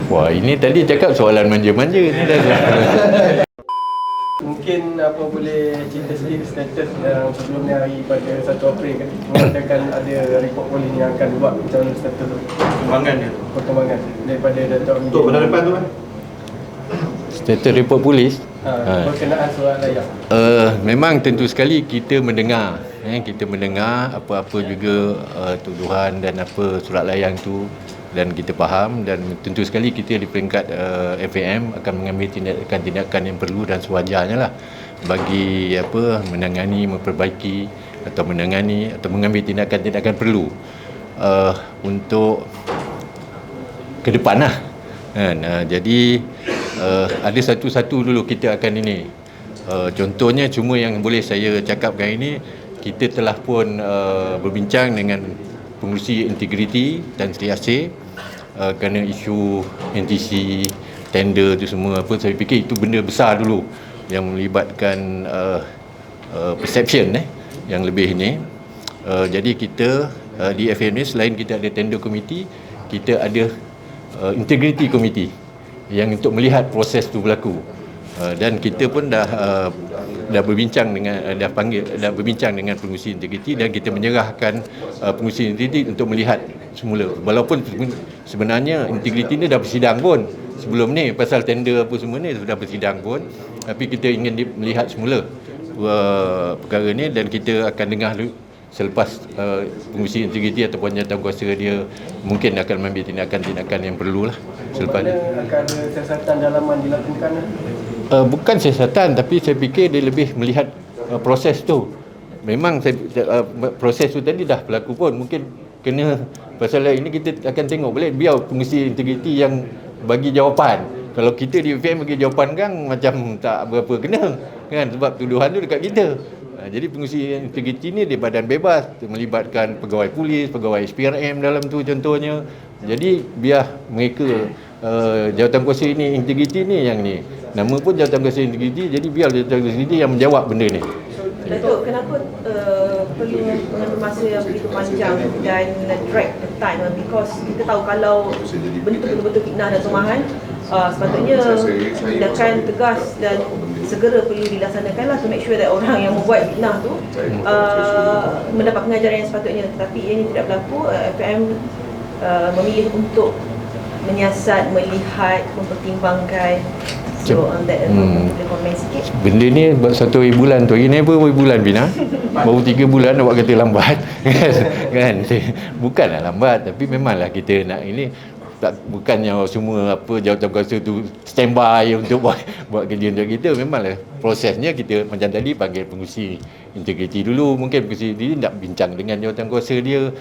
Wah, ini tadi cakap soalan manja-manja ni dah. Mungkin apa boleh cerita sedikit status yang sebelum ni hari pada 1 April kan mengatakan ada report polis yang akan buat macam mana status tu perkembangan daripada Datuk Amin. Tu benar depan tu kan. Status report polis. Berkenaan surat layak. Memang tentu sekali kita mendengar apa-apa juga tuduhan dan apa surat layang tu, dan kita faham, dan tentu sekali kita di peringkat FAM akan mengambil tindakan-tindakan yang perlu dan sewajarnya lah bagi menangani, memperbaiki atau menangani atau mengambil tindakan-tindakan perlu untuk ke depan lah kan. Jadi ada satu-satu dulu kita akan ini. Contohnya cuma yang boleh saya cakapkan ini, kita telah pun berbincang dengan pengurusi integriti dan setiausaha kerana isu NTC, tender tu semua apa. Saya fikir itu benda besar dulu yang melibatkan perception yang lebih ini. Jadi kita di FM ni selain kita ada tender committee, kita ada integrity committee yang untuk melihat proses tu berlaku. Dan kita pun dah berbincang dengan berbincang dengan pengurusi integriti, dan kita menyerahkan pengurusi integriti untuk melihat semula. Walaupun sebenarnya integriti ni dah bersidang pun sebelum ni pasal tender apa semua ni sudah bersidang pun, tapi kita ingin melihat semula perkara ni, dan kita akan dengar selepas pengurusi integriti ataupun jawatankuasa dia mungkin akan mengambil tindakan-tindakan yang perlulah selepas ni. Akan ada siasatan dalaman dilakukan? Bukan siasatan, tapi saya fikir dia lebih melihat proses tu. Memang proses tu tadi dah berlaku pun, mungkin kena pasal ini kita akan tengok balik, biar pengurusi integriti yang bagi jawapan. Kalau kita di FM bagi jawapan kan macam tak berapa kena kan, sebab tuduhan tu dekat kita. Jadi pengurusi integriti ni dia badan bebas, melibatkan pegawai polis, pegawai SPRM dalam tu contohnya. Jadi biar mereka jawatankuasa ini integriti ni yang ni, nama pun jawatankuasa integriti, jadi biar jawatankuasa integriti yang menjawab benda ni. Datuk, kenapa perlu mengambil masa yang begitu panjang dan drag the time? Because kita tahu kalau benda tu betul-betul fitnah dan tumahan, sepatutnya tindakan tegas dan segera perlu dilaksanakanlah to make sure that orang yang membuat fitnah tu mendapat pengajaran yang sepatutnya. Tetapi ini tidak berlaku. FM memilih untuk menyiasat, melihat, mempertimbangkan. So on that, boleh komen sikit? Benda ni buat 1 bulan tu. Ini berapa bulan Bina? Baru 3 bulan awak kata lambat. Kan? Bukanlah lambat, tapi memanglah kita nak ini, tak bukannya semua jawatankuasa tu standby untuk buat kerja untuk kita. Memanglah prosesnya kita macam tadi panggil pengurusi integriti dulu, mungkin pengurusi integriti nak bincang dengan jawatankuasa dia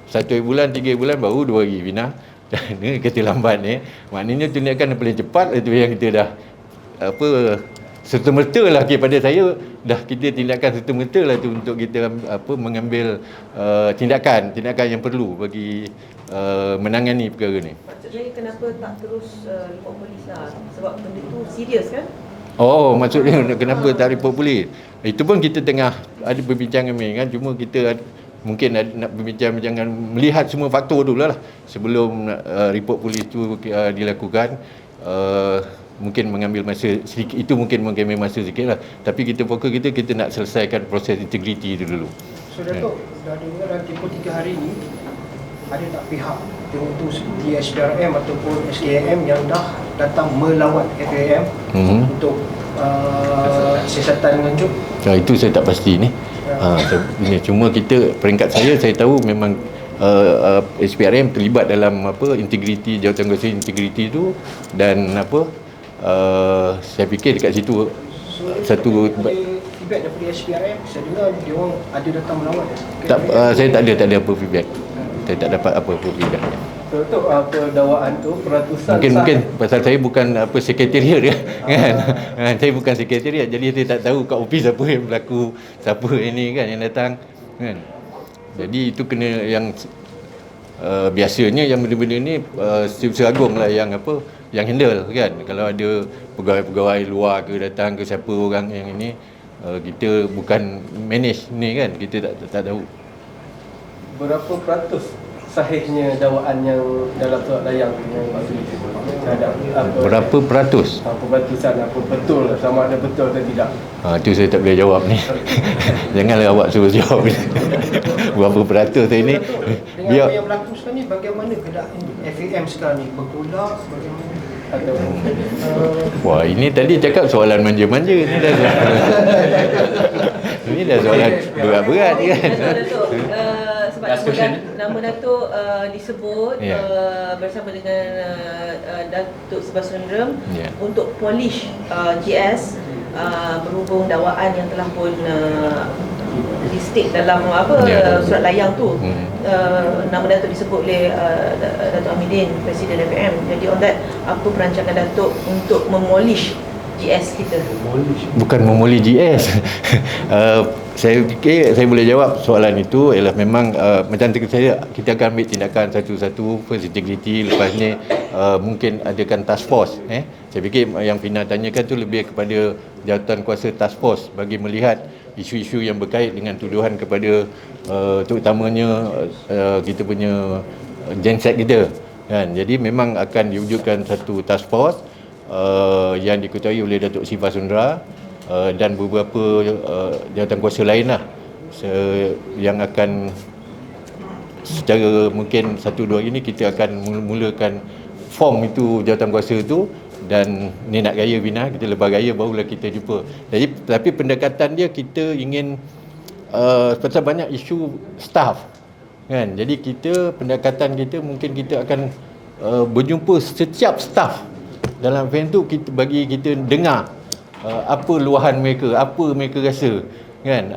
1 bulan, 3 bulan, baru 2 hari Bina. Ni kata lambat ni, maknanya tindakan yang paling cepat itu yang kita dah serta-merta lah kepada saya, dah kita tindakan serta-merta lah tu untuk kita mengambil tindakan yang perlu bagi menangani perkara ni. Maksudnya kenapa tak terus report polis lah, sebab benda tu serius kan? Oh, maksudnya kenapa tak report polis? Itu pun kita tengah ada perbincangan kan, cuma kita mungkin nak berbincang jangan melihat semua faktor dulu lah sebelum report polis tu dilakukan. Mungkin mengambil masa sedikit, itu mungkin mengambil masa sikit lah, tapi kita fokus kita nak selesaikan proses integriti itu dulu. So Datuk, dah dengar dalam tempoh 3 hari ni ada tak pihak tertentu seperti SPRM ataupun SKM yang dah datang melawan FAM untuk siasatan nganjuk? Itu saya tak pasti ni. Cuma kita peringkat saya tahu memang SPRM terlibat dalam integriti, jawatankuasa integriti tu, dan saya fikir dekat situ satu feedback daripada SPRM, saya dengar dia orang ada datang melawan. Saya tak ada apa feedback. Saya tak dapat apa feedback. Untuk dakwaan tu peratusan mungkin pasal saya bukan sekretariat kan. Saya bukan sekretariat, jadi saya tak tahu kat office apa yang berlaku, siapa ini kan yang datang kan. Jadi itu kena yang biasanya yang benda-benda ni Setiausaha Agung lah yang handle kan. Kalau ada pegawai-pegawai luar ke datang ke siapa orang yang ini, kita bukan manage ni kan, kita tak tahu. Berapa peratus sahihnya dakwaan yang dalam surat layang yang terhadap Berapa peratus? peratusan apa betul sama ada betul atau tidak. Itu saya tak boleh jawab ni. Janganlah awak suruh jawab ni. Berapa peratus ini? Dengan apa yang berlaku sekarang ni, bagaimana keadaan FAM sekarang ni? Bertolak, bagaimana? Atau Wah, ini tadi cakap soalan manja-manja ni dah. Ini dah soalan berat-berat kan. Datuk, sebab nama Datuk disebut Ya. bersama dengan Datuk Subhasundram Ya. untuk polish GS berhubung dakwaan yang telah pun di-state dalam Ya. surat layang tu. Hmm. Nama Datuk disebut oleh Datuk Hamidin, Presiden FAM. Jadi on that, apa perancangan Datuk untuk memolish GS kita? Bukan memuli GS. Saya fikir saya boleh jawab soalan itu ialah memang macam saya, kita akan ambil tindakan satu-satu, first integrity, lepas ni mungkin adakan task force. Saya fikir yang Fina tanyakan tu lebih kepada jawatan kuasa task force bagi melihat isu-isu yang berkait dengan tuduhan kepada terutamanya kita punya genset kita kan. Jadi memang akan diwujudkan satu task force yang diketuai oleh Datuk Sifah Sundra dan beberapa jawatan kuasa lain lah yang akan secara mungkin 1-2 hari ni kita akan mulakan form itu jawatan kuasa itu, dan ni nak raya Bina, kita lepas raya barulah kita jumpa. Jadi tapi pendekatan dia kita ingin pasal banyak isu staff kan. Jadi kita pendekatan kita mungkin kita akan berjumpa setiap staff dalam event tu, kita bagi kita dengar apa luahan mereka, apa mereka rasa kan,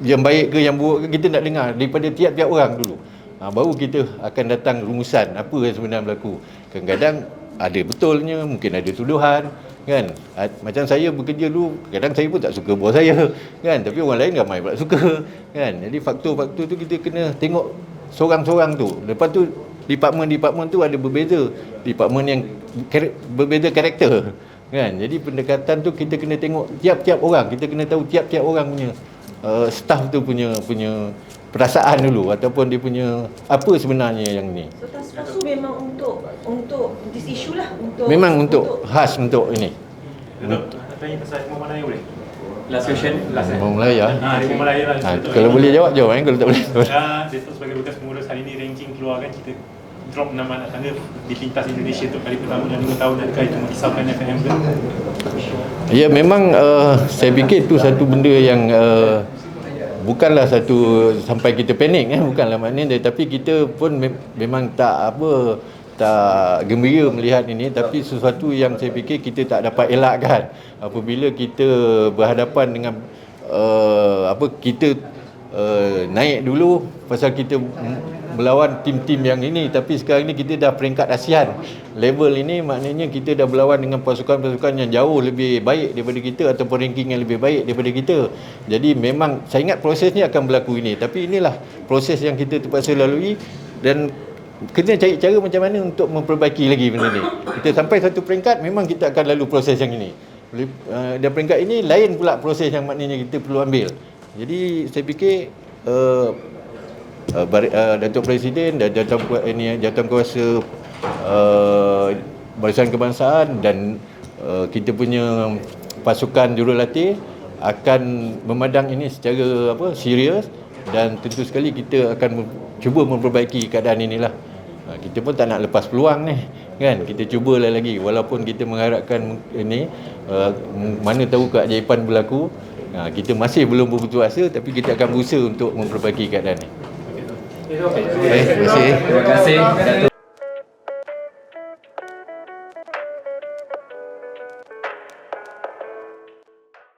yang baik ke yang buruk ke, kita nak dengar daripada tiap-tiap orang dulu. Baru kita akan datang rumusan apa yang sebenarnya berlaku. Kadang-kadang ada betulnya, mungkin ada tuduhan kan. Macam saya bekerja dulu, kadang saya pun tak suka bos saya kan, tapi orang lain ramai pula suka kan. Jadi faktor-faktor tu kita kena tengok seorang-seorang tu. Lepas tu department-department tu ada berbeza, department yang berbeza karakter kan. Jadi pendekatan tu kita kena tengok tiap-tiap orang, kita kena tahu tiap-tiap orang punya staff tu punya perasaan dulu, ataupun dia punya apa sebenarnya yang ni. So task force tu memang untuk this issue lah, Memang untuk khas untuk ini. Datuk, nak tanya pasal Imam Malaya boleh? Last question, last Imam Malaya. Imam Malaya lah. Kalau boleh jawab kalau tak boleh. Datuk sebagai bekas pengurus hari ni ranking keluar kan, kita drop nama anak tangga di pintas Indonesia untuk kali pertama dalam 2 tahun. Adakah itu mengisahkan FAM ke? Ya, memang saya fikir itu satu benda yang bukanlah satu sampai kita panik bukanlah maknanya, tapi kita pun memang tak gembira melihat ini, tapi sesuatu yang saya fikir kita tak dapat elakkan apabila kita berhadapan dengan kita naik dulu pasal kita melawan tim-tim yang ini, tapi sekarang ni kita dah peringkat ASEAN level ini, maknanya kita dah berlawan dengan pasukan-pasukan yang jauh lebih baik daripada kita ataupun ranking yang lebih baik daripada kita. Jadi memang saya ingat prosesnya akan berlaku ini, tapi inilah proses yang kita terpaksa lalui dan kena cari cara macam mana untuk memperbaiki lagi benda ni. Kita sampai satu peringkat memang kita akan lalu proses yang ini. Dan peringkat ini lain pula proses yang maknanya kita perlu ambil. Jadi saya fikir Datuk Presiden dan jawatan kuasa Barisan Kebangsaan dan kita punya pasukan jurulatih akan memandang ini secara serius, dan tentu sekali kita akan cuba memperbaiki keadaan inilah. Kita pun tak nak lepas peluang ni kan, kita cubalah lagi walaupun kita mengharapkan ini mana tahu keajaiban berlaku. Kita masih belum berputus asa, tapi kita akan berusaha untuk memperbaiki keadaan ni. Terima kasih. Terima kasih Datuk.